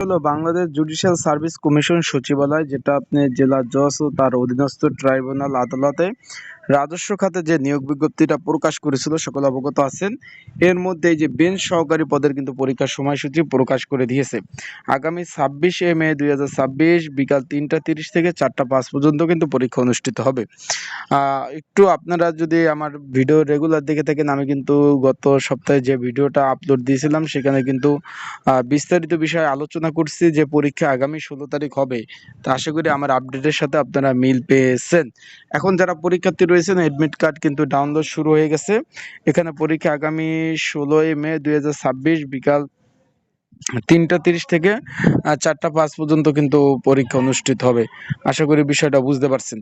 হলো Bangladesh judicial service commission সচিবালয়, যেটা আপনি জেলা জজ ও তার অধীনস্থ ট্রাইব্যুনাল আদালতে রাজস্ব খাতে যে নিয়োগ বিজ্ঞপ্তিটা প্রকাশ করেছিল সকলে অবগত আছেন। এর মধ্যে এই যে বেঞ্চ সহকারী পদের কিন্তু পরীক্ষার সময়সূচি প্রকাশ করে দিয়েছে। আগামী 26 মে 2026 বিকাল 3টা 30 থেকে 4টা 5 পর্যন্ত কিন্তু পরীক্ষা অনুষ্ঠিত হবে। একটু আপনারা যদি আমার ভিডিও রেগুলার দেখে থাকেন, আমি কিন্তু গত সপ্তাহে যে ভিডিওটা আপলোড দিয়েছিলাম সেখানে কিন্তু বিস্তারিত বিষয়ে আলোচনা করছি যে পরীক্ষা আগামী 16 তারিখ হবে। তা আশা করি আমার আপডেটের সাথে আপনারা মিল পেয়েছেন। এখন যারা পরীক্ষার্থী রয়েছেন, অ্যাডমিট কার্ড কিন্তু ডাউনলোড শুরু হয়ে গেছে। এখানে পরীক্ষা আগামী 16 মে 2026 বিকাল 3টা 30 থেকে 4টা 5 পর্যন্ত কিন্তু পরীক্ষা অনুষ্ঠিত হবে। আশা করি বিষয়টা বুঝতে পারছেন।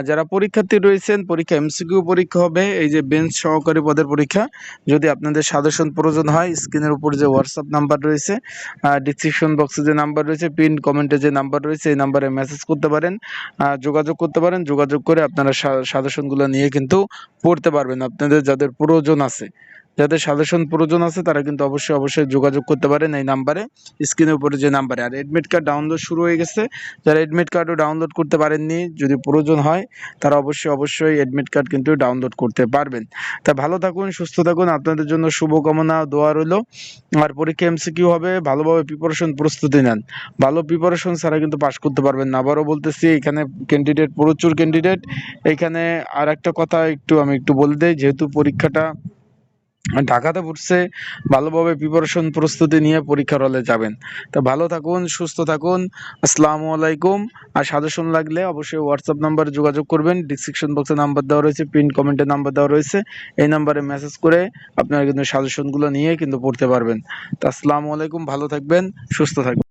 যারা পরীক্ষার্থী রয়েছেন, পরীক্ষা এমসিকিউ পরীক্ষা হবে। এই যে বেঞ্চ সহকারী পদের পরীক্ষা। যদি আপনাদের সাজেশন প্রয়োজন হয়, স্ক্রিনের উপর যে হোয়াটসঅ্যাপ নাম্বার রয়েছে, ডিসক্রিপশন বক্সে যে নাম্বার রয়েছে, পিন কমেন্টে যে নাম্বার রয়েছে, এই নাম্বারে মেসেজ করতে পারেন, যোগাযোগ করতে পারেন। যোগাযোগ করে আপনারা সাজেশনগুলো নিয়ে কিন্তু পড়তে পারবেন। আপনাদের যাদের প্রয়োজন আছে, যাদের সাজেশন প্রয়োজন আছে, তারা কিন্তু অবশ্যই যোগাযোগ করতে পারেন এই নাম্বারে, স্ক্রিনের উপরে যে নাম্বারে। আর এডমিট কার্ড ডাউনলোড শুরু হয়ে গেছে। যারা এডমিট কার্ডও ডাউনলোড করতে পারেননি, যদি প্রয়োজন হয়, তারা অবশ্যই এডমিট কার্ড কিন্তু ডাউনলোড করতে পারবেন। তা ভালো থাকুন, সুস্থ থাকুন, আপনাদের জন্য শুভকামনা, দোয়া রইল। আর পরীক্ষা এমসিকিউ হবে, ভালোভাবে প্রস্তুতি নেন। ভালো প্রিপারেশন ছাড়া কিন্তু পাশ করতে পারবেন না। আবারও বলতেছি, এখানে প্রচুর ক্যান্ডিডেট। এখানে আর একটা কথা আমি একটু বলে দিই, যেহেতু পরীক্ষাটা ঢাকাতে পড়ছে, ভালোভাবে প্রস্তুতি নিয়ে পরীক্ষার হলে যাবেন। তো ভালো থাকুন, সুস্থ থাকুন। আসসালামু আলাইকুম। আর সাজেশন লাগলে অবশ্যই হোয়াটসঅ্যাপ নাম্বারে যোগাযোগ করবেন। ডিসক্রিপশন বক্সে নাম্বার দেওয়া রয়েছে, পিন কমেন্টে নাম্বার দেওয়া রয়েছে। এই নাম্বারে মেসেজ করে আপনারা কিন্তু সাজেশনগুলো নিয়ে কিন্তু পড়তে পারবেন। তো আসসালামু আলাইকুম, ভালো থাকবেন, সুস্থ থাকবেন।